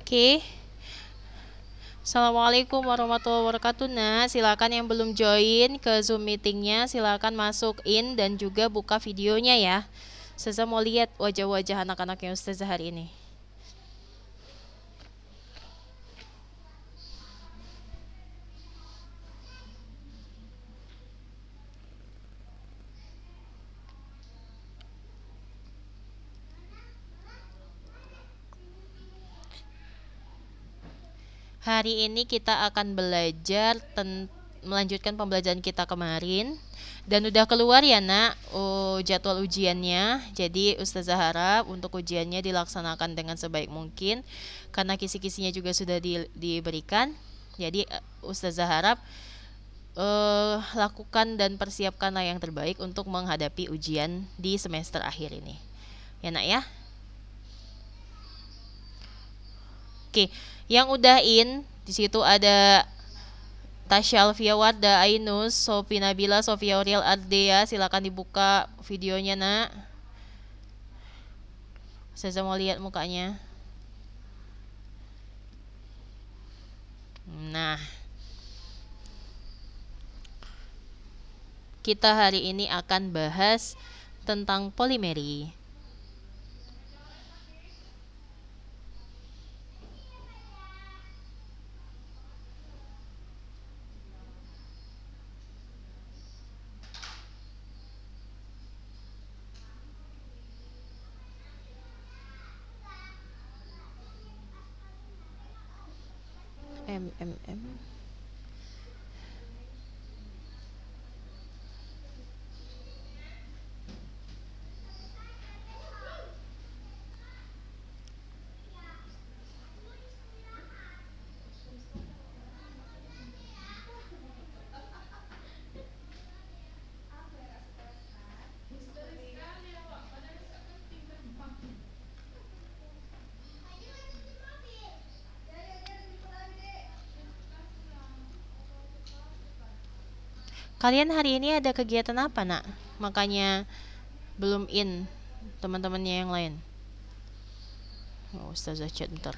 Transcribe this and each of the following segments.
Oke. Assalamualaikum warahmatullahi wabarakatuh. Nah, silakan yang belum join ke Zoom meetingnya, silakan masuk in dan juga buka videonya ya. Ustazah mau lihat wajah-wajah anak-anaknya Ustazah hari ini. Hari ini kita akan belajar melanjutkan pembelajaran kita kemarin. Dan udah keluar ya nak jadwal ujiannya. Jadi Ustazah harap untuk ujiannya dilaksanakan dengan sebaik mungkin. Karena kisi-kisinya juga sudah diberikan. Jadi Ustazah harap lakukan dan persiapkanlah yang terbaik untuk menghadapi ujian di semester akhir ini. Ya nak ya. Oke, yang udah in di situ ada Tasya Alfia Warda, Ainus, Sofi Nabila, Sofia Auriel Ardea. Silakan dibuka videonya nak. Saya mau lihat mukanya. Nah, kita hari ini akan bahas tentang polimeri. M. Kalian hari ini ada kegiatan apa nak? Makanya belum in teman-temannya yang lain. Ustazah chat bentar.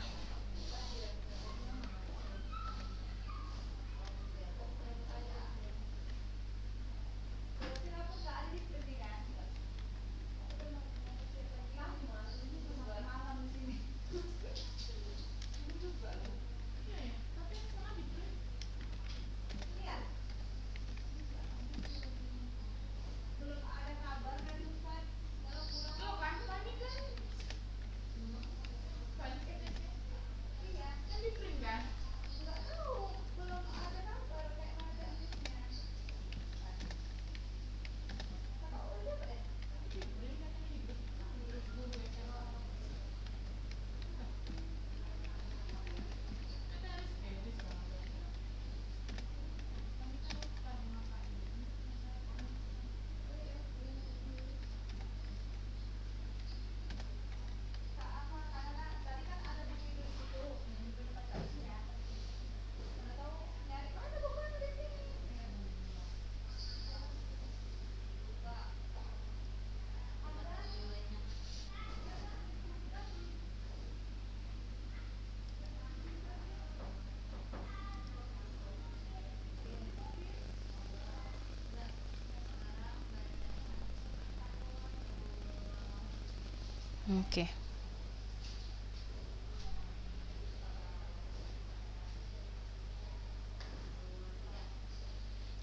Oke.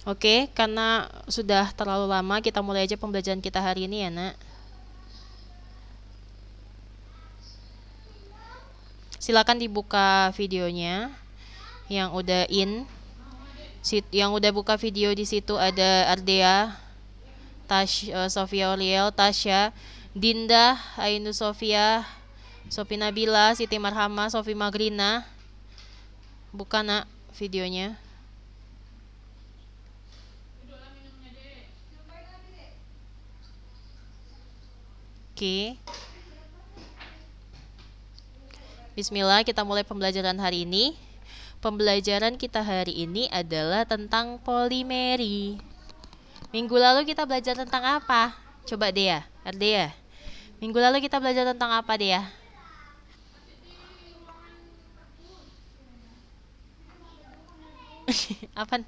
Oke, karena sudah terlalu lama, kita mulai aja pembelajaran kita hari ini ya nak. Silakan dibuka videonya yang udah in. Yang udah buka video di situ ada Ardea, Sofia Auriel, Tasya, Dinda, Ainu Sofia, Sofi Nabila, Siti Marhama, Sofi Magrina. Buka nak videonya. Oke. Bismillah, kita mulai pembelajaran hari ini. Pembelajaran kita hari ini adalah tentang polimeri. Minggu lalu kita belajar tentang apa? Coba Dea, Ardea. Minggu lalu kita belajar tentang apa Dea? Apa?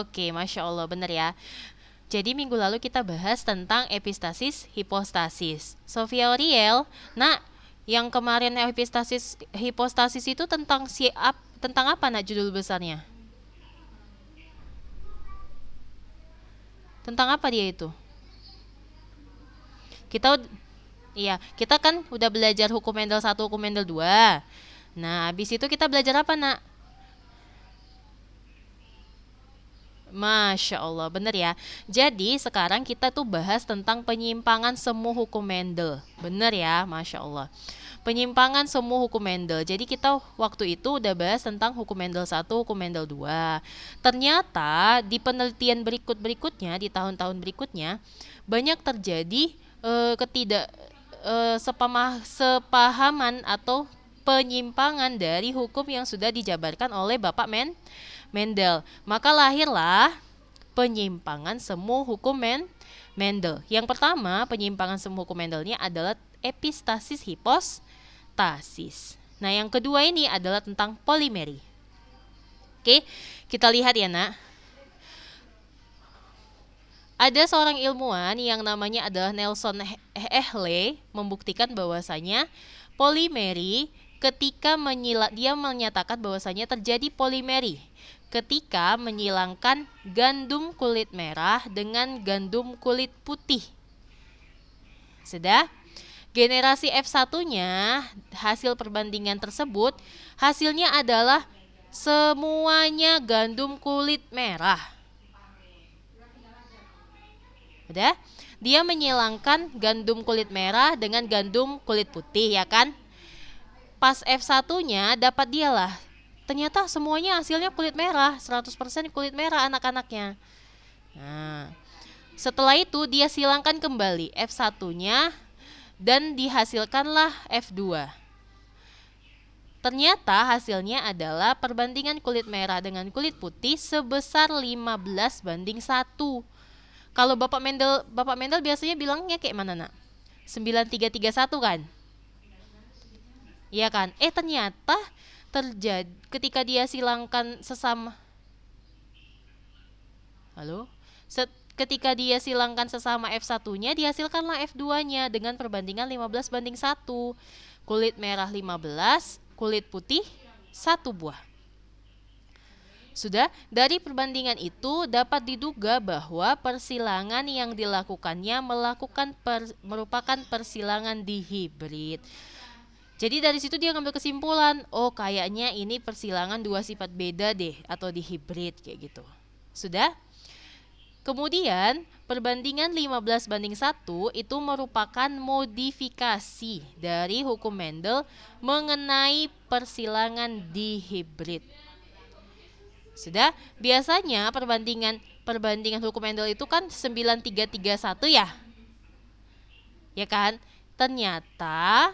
Oke, Masya Allah, bener ya. Jadi minggu lalu kita bahas tentang epistasis hipostasis. Sofia Oriel, nah yang kemarin epistasis hipostasis itu tentang tentang apa nak judul besarnya? Tentang apa dia itu? Kita iya, kita kan udah belajar hukum Mendel 1, hukum Mendel 2. Nah, habis itu kita belajar apa, nak? Masya Allah, bener ya. Jadi sekarang kita tuh bahas tentang penyimpangan semu hukum Mendel. Bener ya, Masya Allah. Penyimpangan semu hukum Mendel. Jadi kita waktu itu udah bahas tentang hukum Mendel 1, hukum Mendel 2. Ternyata di penelitian berikutnya, di tahun-tahun berikutnya, banyak terjadi ketidak sepahaman atau penyimpangan dari hukum yang sudah dijabarkan oleh Bapak Mendel. Maka lahirlah penyimpangan semu hukum Mendel. Yang pertama, penyimpangan semu hukum Mendelnya adalah epistasis hipostasis. Nah, yang kedua ini adalah tentang polimeri. Oke, kita lihat ya, nak. Ada seorang ilmuwan yang namanya adalah Nelson Ehle membuktikan bahwasanya polimeri dia menyatakan bahwasanya terjadi polimeri ketika menyilangkan gandum kulit merah dengan gandum kulit putih. Sudah? Generasi F1-nya, hasil perbandingan tersebut, hasilnya adalah semuanya gandum kulit merah. Udah? Dia menyilangkan gandum kulit merah dengan gandum kulit putih, ya kan? Pas F1-nya dapat dialah. Ternyata semuanya hasilnya kulit merah, 100% kulit merah anak-anaknya. Nah, setelah itu dia silangkan kembali F1-nya dan dihasilkanlah F2. Ternyata hasilnya adalah perbandingan kulit merah dengan kulit putih sebesar 15:1. Kalau Bapak Mendel biasanya bilangnya kayak mana, nak? 9331 kan? Iya kan? Ternyata terjadi ketika dia silangkan sesama. Halo? Ketika dia silangkan sesama F1-nya, dihasilkanlah F2-nya dengan perbandingan 15:1. Kulit merah 15, kulit putih 1 buah. Sudah, dari perbandingan itu dapat diduga bahwa persilangan yang dilakukannya merupakan persilangan dihibrid. Jadi dari situ dia ngambil kesimpulan, oh kayaknya ini persilangan dua sifat beda deh atau dihibrid kayak gitu. Sudah? Kemudian perbandingan 15:1 itu merupakan modifikasi dari hukum Mendel mengenai persilangan dihibrid. Sudah, biasanya perbandingan hukum Mendel itu kan 9331 ya. Ya kan? Ternyata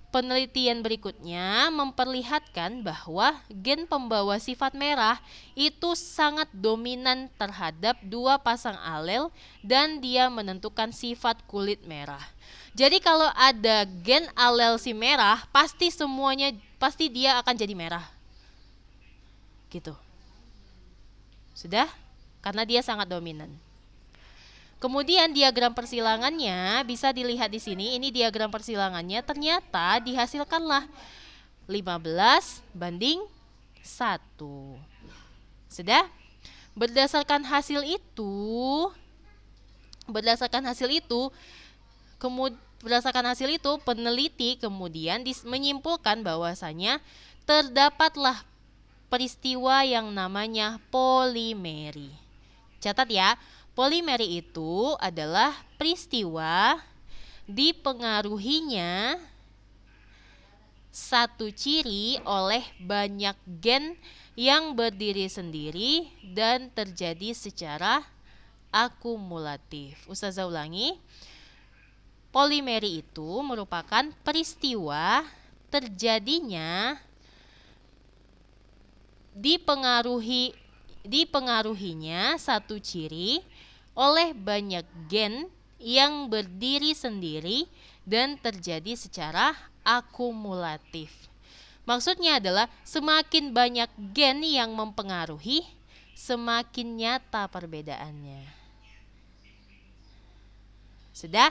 penelitian berikutnya memperlihatkan bahwa gen pembawa sifat merah itu sangat dominan terhadap 2 pasang alel dan dia menentukan sifat kulit merah. Jadi kalau ada gen alel si merah, pasti dia akan jadi merah. Gitu. Sudah? Karena dia sangat dominan. Kemudian diagram persilangannya bisa dilihat di sini. Ini diagram persilangannya, ternyata dihasilkanlah 15:1. Sudah? Berdasarkan hasil itu, peneliti kemudian menyimpulkan bahwasanya terdapatlah peristiwa yang namanya polimeri. Catat ya, polimeri itu adalah peristiwa dipengaruhinya satu ciri oleh banyak gen yang berdiri sendiri dan terjadi secara akumulatif. Ustazah ulangi, polimeri itu merupakan peristiwa terjadinya dipengaruhinya satu ciri oleh banyak gen yang berdiri sendiri dan terjadi secara akumulatif. Maksudnya adalah semakin banyak gen yang mempengaruhi, semakin nyata perbedaannya. Sudah?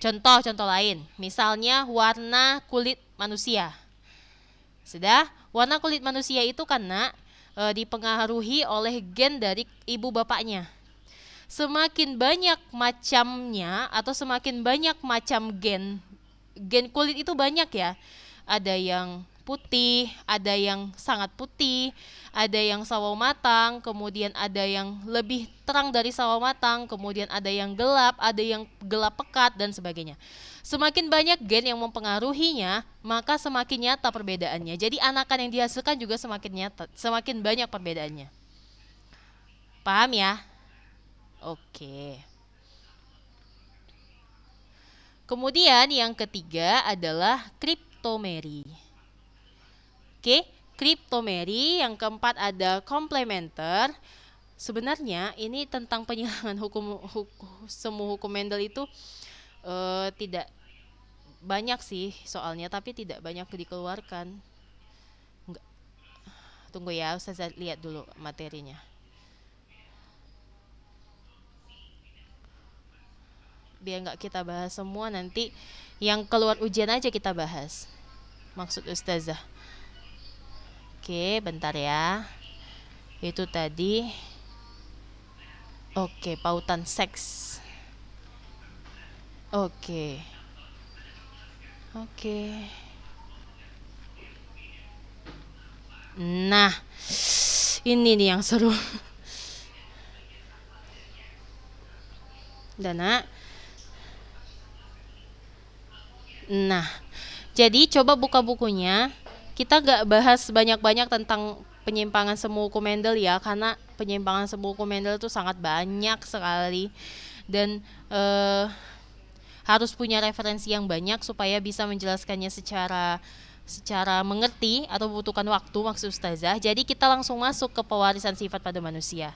Contoh-contoh lain, misalnya warna kulit manusia. Sudah? Warna kulit manusia itu karena dipengaruhi oleh gen dari ibu bapaknya. Semakin banyak macamnya atau semakin banyak macam gen kulit itu banyak ya. Ada yang putih, ada yang sangat putih, ada yang sawo matang, kemudian ada yang lebih terang dari sawo matang, kemudian ada yang gelap pekat dan sebagainya. Semakin banyak gen yang mempengaruhinya, maka semakin nyata perbedaannya. Jadi anakan yang dihasilkan juga semakin nyata, semakin banyak perbedaannya. Paham ya? Oke. Kemudian yang ketiga adalah kriptomeri. Oke, kriptomeri. Yang keempat ada komplementer. Sebenarnya ini tentang penyelenggaraan semu hukum Mendel itu tidak banyak sih soalnya, tapi tidak banyak dikeluarkan. Enggak. Tunggu ya, Ustazah lihat dulu materinya. Biar nggak kita bahas semua, nanti yang keluar ujian aja kita bahas. Maksud Ustazah. Oke, bentar ya. Itu tadi. Oke, pautan seks. Oke. Nah, ini nih yang seru. Dana. Nah, jadi coba buka bukunya. Kita gak bahas banyak-banyak tentang penyimpangan semu hukum Mendel ya, karena penyimpangan semu hukum Mendel itu sangat banyak sekali dan harus punya referensi yang banyak supaya bisa menjelaskannya secara mengerti atau membutuhkan waktu, maksud Ustazah. Jadi kita langsung masuk ke pewarisan sifat pada manusia.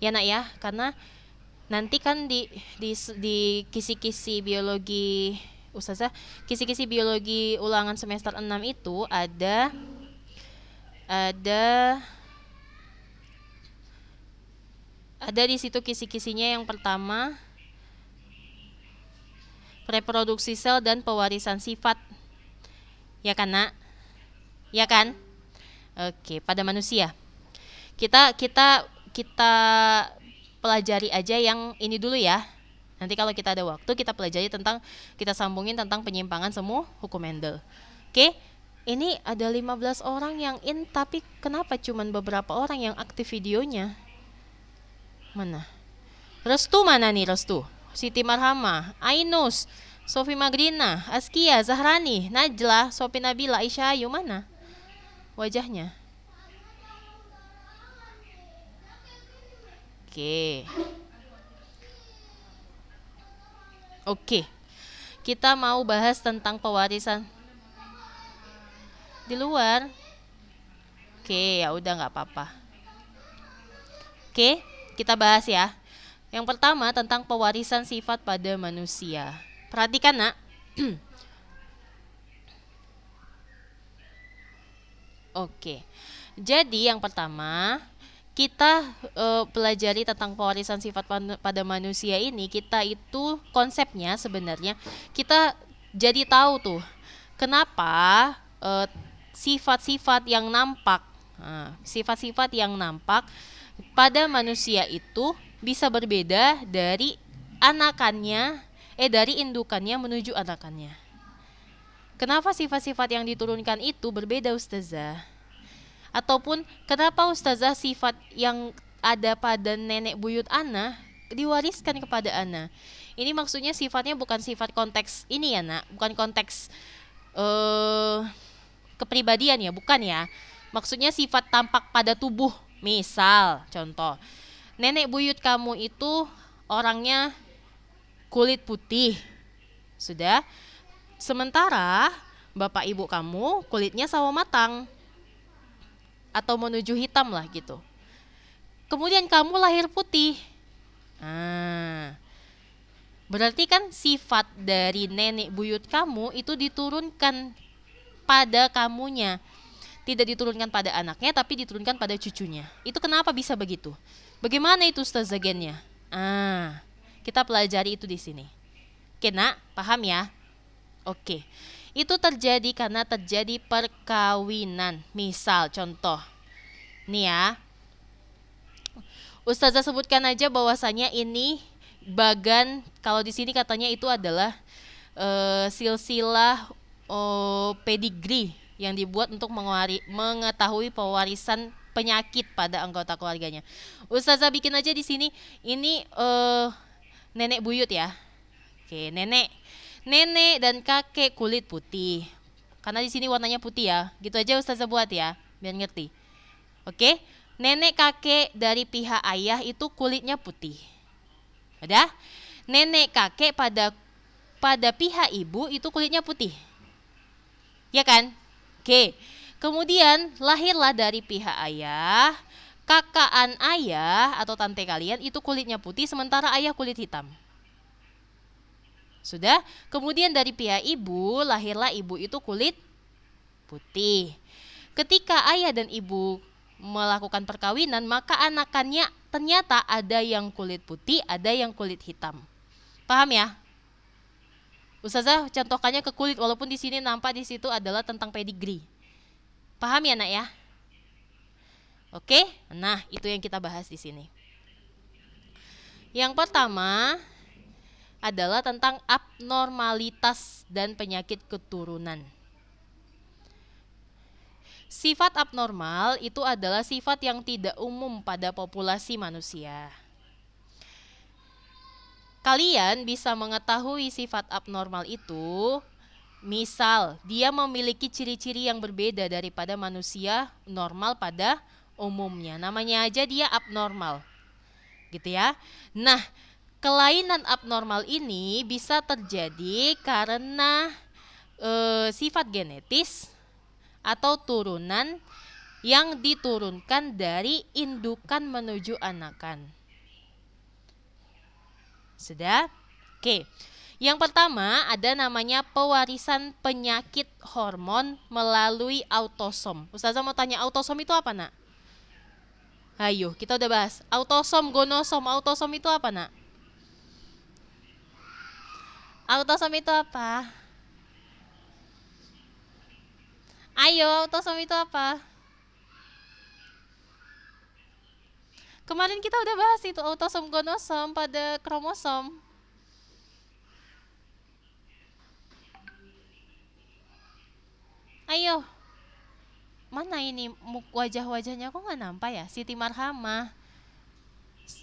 Ya nak ya, karena nanti kan di kisi-kisi biologi Ustazah, kisi-kisi biologi ulangan semester 6 itu ada di situ kisi-kisinya. Yang pertama, reproduksi sel dan pewarisan sifat. Ya kan, Nak? Ya kan? Oke, pada manusia. Kita pelajari aja yang ini dulu ya. Nanti kalau kita ada waktu kita sambungin tentang penyimpangan semu hukum Mendel. Oke? Ini ada 15 orang yang in, tapi kenapa cuman beberapa orang yang aktif videonya? Mana? Restu mana nih Restu? Siti Marhama, Ainus, Sofi Magrina, Askia, Zahrani, Najla, Sofi Nabila, Aisyah Ayu, mana wajahnya? Oke. Kita mau bahas tentang pewarisan di luar. Oke, ya udah nggak apa-apa. Oke, kita bahas ya. Yang pertama tentang pewarisan sifat pada manusia. Perhatikan, Nak. Oke. Jadi yang pertama kita pelajari tentang pewarisan sifat pada manusia ini, kita itu konsepnya sebenarnya kita jadi tahu tuh kenapa sifat-sifat yang nampak pada manusia itu bisa berbeda dari dari indukannya menuju anakannya. Kenapa sifat-sifat yang diturunkan itu berbeda, Ustazah? Ataupun kenapa Ustazah sifat yang ada pada nenek buyut Ana diwariskan kepada Ana? Ini maksudnya sifatnya bukan sifat konteks ini ya, Nak, bukan konteks kepribadian ya, bukan ya. Maksudnya sifat tampak pada tubuh. Misal, contoh, nenek buyut kamu itu orangnya kulit putih. Sudah. Sementara bapak ibu kamu kulitnya sawo matang atau menuju hitam lah gitu. Kemudian kamu lahir putih. Berarti kan sifat dari nenek buyut kamu itu diturunkan pada kamunya. Tidak diturunkan pada anaknya, tapi diturunkan pada cucunya. Itu kenapa bisa begitu? Bagaimana itu Ustazah gennya? Kita pelajari itu di sini. Oke nak, paham ya? Oke. Itu terjadi karena terjadi perkawinan. Misal contoh. Nih ya. Ustazah sebutkan aja bahwasanya ini bagan, kalau di sini katanya itu adalah silsilah pedigree yang dibuat untuk mengetahui pewarisan penyakit pada anggota keluarganya. Ustazah bikin aja di sini. Ini nenek buyut ya. Oke, nenek dan kakek kulit putih. Karena di sini warnanya putih ya. Gitu aja Ustazah buat ya, biar ngerti. Oke, nenek kakek dari pihak ayah itu kulitnya putih. Udah? Nenek kakek pada pihak ibu itu kulitnya putih. Ya kan? Oke. Kemudian lahirlah dari pihak ayah, kakaan ayah atau tante kalian itu kulitnya putih sementara ayah kulit hitam. Sudah? Kemudian dari pihak ibu, lahirlah ibu itu kulit putih. Ketika ayah dan ibu melakukan perkawinan, maka anakannya ternyata ada yang kulit putih, ada yang kulit hitam. Paham ya? Ustazah contohkannya ke kulit, walaupun di sini nampak di situ adalah tentang pedigree. Paham ya nak ya? Oke, nah itu yang kita bahas di sini. Yang pertama adalah tentang abnormalitas dan penyakit keturunan. Sifat abnormal itu adalah sifat yang tidak umum pada populasi manusia. Kalian bisa mengetahui sifat abnormal itu, misal dia memiliki ciri-ciri yang berbeda daripada manusia normal pada umumnya. Namanya aja dia abnormal. Gitu ya. Nah, kelainan abnormal ini bisa terjadi karena sifat genetis atau turunan yang diturunkan dari indukan menuju anakan. Sudah? Oke. Yang pertama ada namanya pewarisan penyakit hormon melalui autosom. Ustazah mau tanya, autosom itu apa nak? Ayo, kita udah bahas. Autosom, gonosom, autosom itu apa nak? Autosom itu apa? Ayo, autosom itu apa? Kemarin kita udah bahas itu, autosom, gonosom pada kromosom. Ayo. Mana ini wajah-wajahnya kok nggak nampak ya? Siti Marhamah,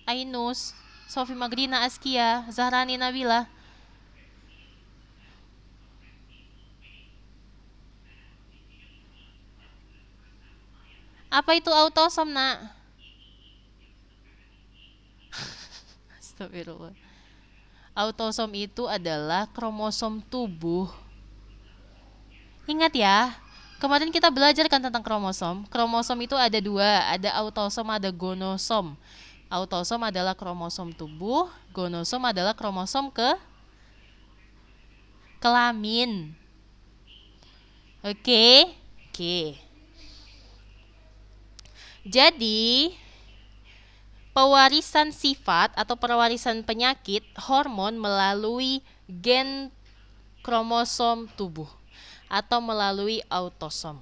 Ainus, Sofi Magrina Askia, Zahrani Nabila. Apa itu autosom nak? Astagfirullah. Autosom itu adalah kromosom tubuh. Ingat ya, kemarin kita belajar kan tentang kromosom. Kromosom itu ada dua, ada autosom, ada gonosom. Autosom adalah kromosom tubuh, gonosom adalah kromosom kelamin. Oke. Jadi pewarisan sifat atau pewarisan penyakit hormon melalui gen kromosom tubuh atau melalui autosom.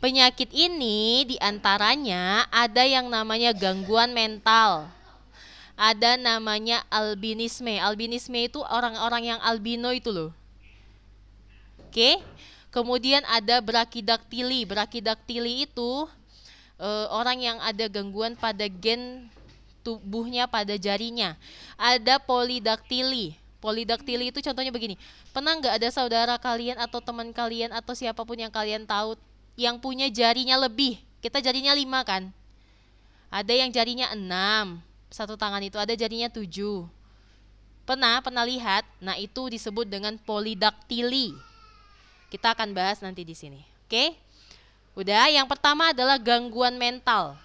Penyakit ini diantaranya ada yang namanya gangguan mental, ada namanya albinisme. Albinisme itu orang-orang yang albino itu loh. Oke. Kemudian ada brakidaktili. Brakidaktili itu orang yang ada gangguan pada gen tubuhnya pada jarinya. Ada polidaktili. Polidaktili itu contohnya begini. Pernah nggak ada saudara kalian atau teman kalian atau siapapun yang kalian tahu yang punya jarinya lebih? Kita jarinya 5 kan? Ada yang jarinya 6. Satu tangan itu ada jarinya 7. Pernah lihat? Nah, itu disebut dengan polidaktili. Kita akan bahas nanti di sini. Oke? Udah, yang pertama adalah gangguan mental.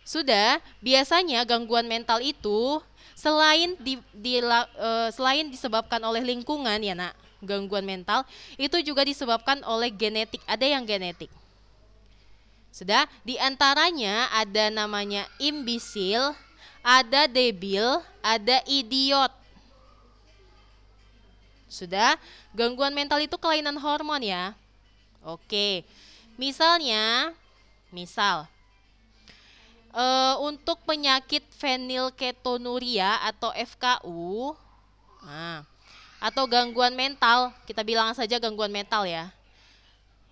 Sudah, biasanya gangguan mental itu selain disebabkan oleh lingkungan ya nak, gangguan mental itu juga disebabkan oleh genetik. Ada yang genetik. Sudah, di antaranya ada namanya imbisil, ada debil, ada idiot. Sudah, gangguan mental itu kelainan hormon ya. Oke, misal untuk penyakit fenilketonuria atau FKU, atau gangguan mental, kita bilang saja gangguan mental ya,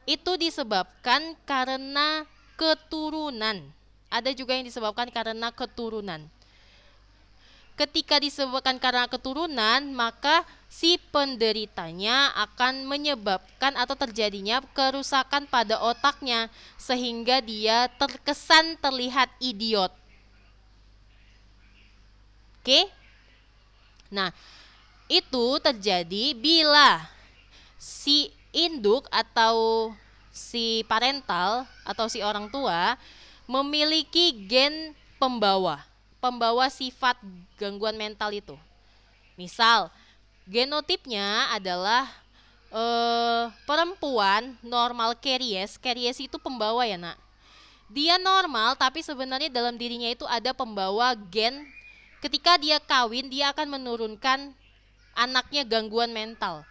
itu disebabkan karena keturunan. Ada juga yang disebabkan karena keturunan. Ketika disebabkan karena keturunan, maka si penderitanya akan menyebabkan atau terjadinya kerusakan pada otaknya sehingga dia terkesan terlihat idiot. Oke? Nah, itu terjadi bila si induk atau si parental atau si orang tua memiliki gen pembawa sifat gangguan mental itu. Misal, genotipnya adalah perempuan normal karies itu pembawa ya nak. Dia normal tapi sebenarnya dalam dirinya itu ada pembawa gen. Ketika dia kawin, dia akan menurunkan anaknya gangguan mental.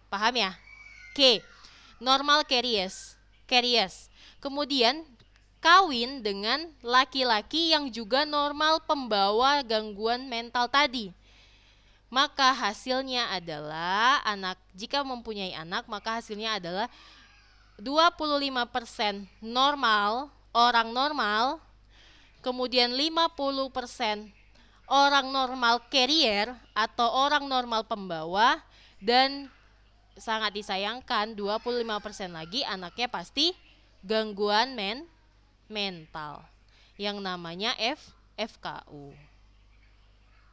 Paham ya? Oke, normal karies. Kemudian kawin dengan laki-laki yang juga normal pembawa gangguan mental tadi. Maka hasilnya adalah jika mempunyai anak, maka hasilnya adalah 25% normal, orang normal, kemudian 50% orang normal carrier atau orang normal pembawa, dan sangat disayangkan 25% lagi anaknya pasti gangguan mental yang namanya FKU.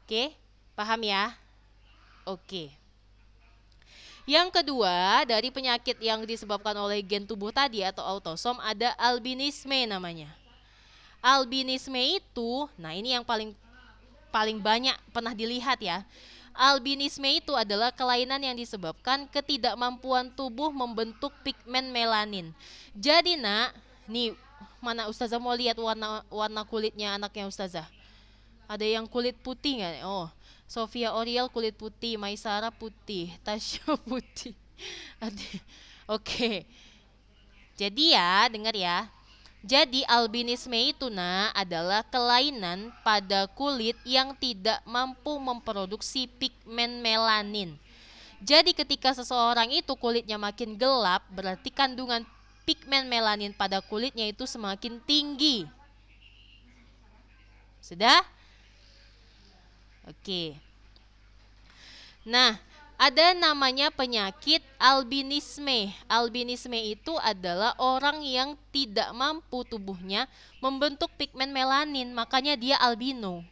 Oke, paham ya? Oke. Yang kedua, dari penyakit yang disebabkan oleh gen tubuh tadi atau autosom, ada albinisme namanya. Albinisme itu, nah ini yang paling banyak pernah dilihat ya. Albinisme itu adalah kelainan yang disebabkan ketidakmampuan tubuh membentuk pigmen melanin. Jadi nak, nih mana Ustazah mau lihat warna kulitnya anaknya Ustazah? Ada yang kulit putih nggak? Oh, Sofia Oriel kulit putih, Maisara putih, Tasya putih. Oke. Jadi ya, dengar ya. Jadi albinisme itu adalah kelainan pada kulit yang tidak mampu memproduksi pigmen melanin. Jadi ketika seseorang itu kulitnya makin gelap, berarti kandungan pigmen melanin pada kulitnya itu semakin tinggi. Sudah? Oke. Nah, ada namanya penyakit albinisme. Albinisme itu adalah orang yang tidak mampu tubuhnya membentuk pigmen melanin, makanya dia albino.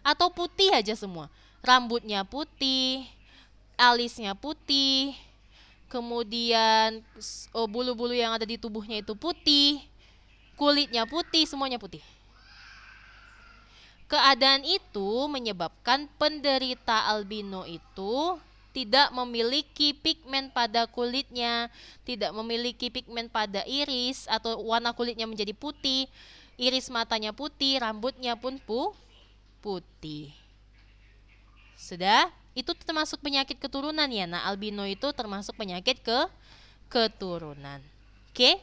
Atau putih aja semua. Rambutnya putih, alisnya putih, kemudian bulu-bulu yang ada di tubuhnya itu putih, kulitnya putih, semuanya putih. Keadaan itu menyebabkan penderita albino itu tidak memiliki pigmen pada kulitnya, tidak memiliki pigmen pada iris atau warna kulitnya menjadi putih, iris matanya putih, rambutnya pun putih. Sudah? Itu termasuk penyakit keturunan ya. Nah, albino itu termasuk penyakit keturunan. Oke?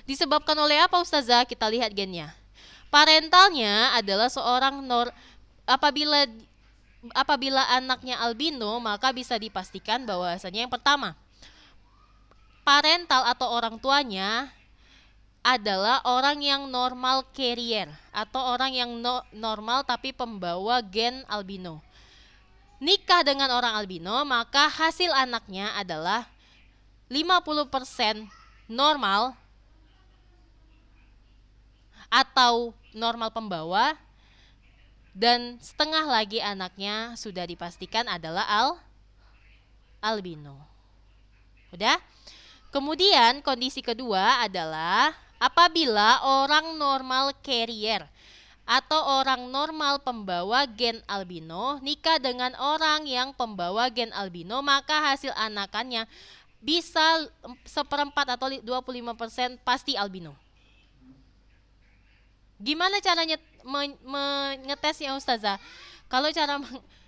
Disebabkan oleh apa Ustazah? Kita lihat gennya. Parentalnya adalah seorang apabila anaknya albino, maka bisa dipastikan bahwasanya yang pertama, parental atau orang tuanya adalah orang yang normal carrier atau orang yang normal tapi pembawa gen albino. Nikah dengan orang albino, maka hasil anaknya adalah 50% normal atau normal pembawa, dan setengah lagi anaknya sudah dipastikan adalah albino. Udah? Kemudian kondisi kedua adalah apabila orang normal carrier atau orang normal pembawa gen albino nikah dengan orang yang pembawa gen albino, maka hasil anakannya bisa seperempat atau 25% pasti albino. Gimana caranya mengetesnya Ustazah? Kalau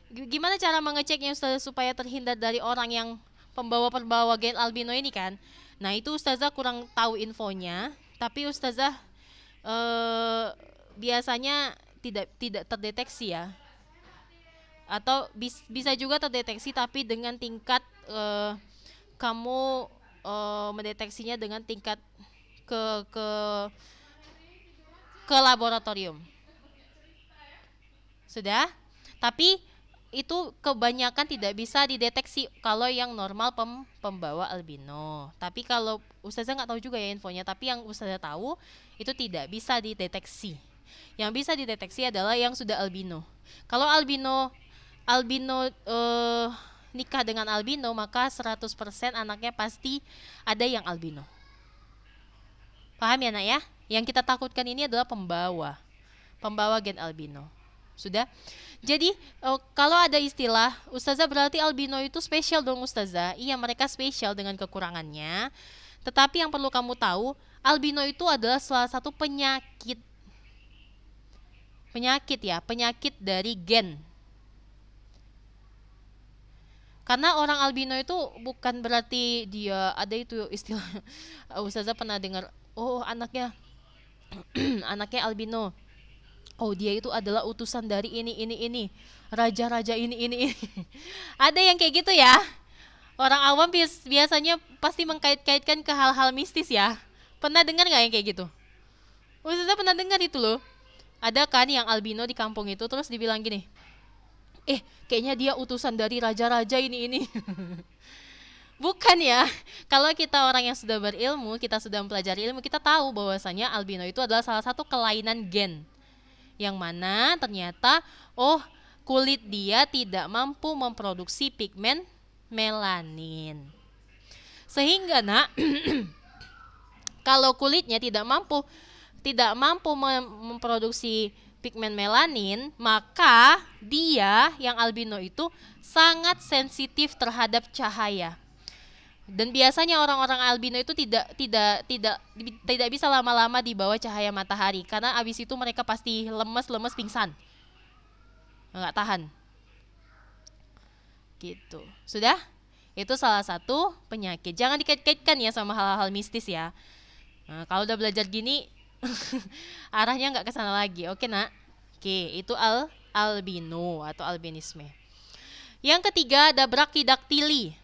gimana cara mengeceknya Ustazah supaya terhindar dari orang yang pembawa gen albino ini kan? Nah, itu Ustazah kurang tahu infonya, tapi Ustazah biasanya tidak terdeteksi ya. Atau bisa juga terdeteksi tapi dengan tingkat kamu mendeteksinya dengan tingkat ke laboratorium. Sudah? Tapi itu kebanyakan tidak bisa dideteksi kalau yang normal pembawa albino. Tapi kalau Ustazah nggak tahu juga ya infonya, tapi yang Ustazah tahu itu tidak bisa dideteksi. Yang bisa dideteksi adalah yang sudah albino. Kalau albino nikah dengan albino, maka 100% anaknya pasti ada yang albino. Paham ya nak ya? Yang kita takutkan ini adalah pembawa gen albino. Sudah? Jadi kalau ada istilah Ustazah berarti albino itu spesial dong Ustazah. Iya, mereka spesial dengan kekurangannya. Tetapi yang perlu kamu tahu, albino itu adalah salah satu penyakit dari gen. Karena orang albino itu bukan berarti dia ada itu istilah. Ustazah pernah dengar, oh anaknya albino. Oh, dia itu adalah utusan dari ini. Raja-raja ini. Ada yang kayak gitu ya. Orang awam biasanya pasti mengkait-kaitkan ke hal-hal mistis ya. Pernah dengar nggak yang kayak gitu? Ustazah pernah dengar itu loh. Ada kan yang albino di kampung itu terus dibilang gini, kayaknya dia utusan dari raja-raja ini. Bukan ya. Kalau kita orang yang sudah berilmu, kita sudah mempelajari ilmu, kita tahu bahwasanya albino itu adalah salah satu kelainan gen. Yang mana ternyata kulit dia tidak mampu memproduksi pigmen melanin. Sehingga nak kalau kulitnya tidak mampu memproduksi pigmen melanin, maka dia yang albino itu sangat sensitif terhadap cahaya. Dan biasanya orang-orang albino itu tidak bisa lama-lama di bawah cahaya matahari, karena abis itu mereka pasti lemes pingsan, nggak tahan. Gitu. Sudah? Itu salah satu penyakit. Jangan dikait-kaitkan ya sama hal-hal mistis ya. Nah, kalau udah belajar gini, arahnya nggak ke sana lagi. Oke nak? Oke, itu albino atau albinisme. Yang ketiga ada brakidaktili.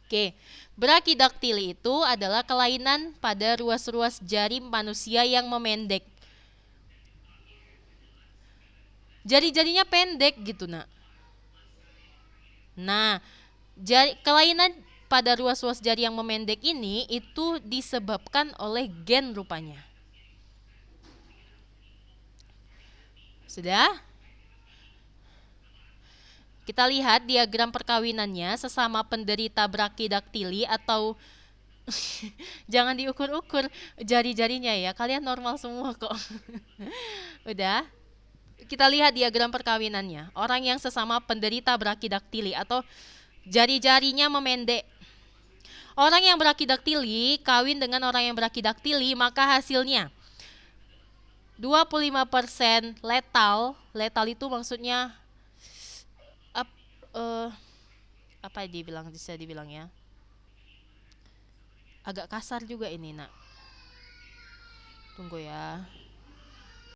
Oke, brakidaktili itu adalah kelainan pada ruas-ruas jari manusia yang memendek. Jari-jarinya pendek gitu nak. Nah, kelainan pada ruas-ruas jari yang memendek ini itu disebabkan oleh gen rupanya. Sudah? Kita lihat diagram perkawinannya sesama penderita brakidaktili atau jangan diukur-ukur jari-jarinya ya. Kalian normal semua kok. Udah? Kita lihat diagram perkawinannya. Orang yang sesama penderita brakidaktili atau jari-jarinya memendek. Orang yang brakidaktili kawin dengan orang yang brakidaktili, maka hasilnya 25% letal. Letal itu maksudnya apa bisa dibilang ya, agak kasar juga ini nak. Tunggu ya.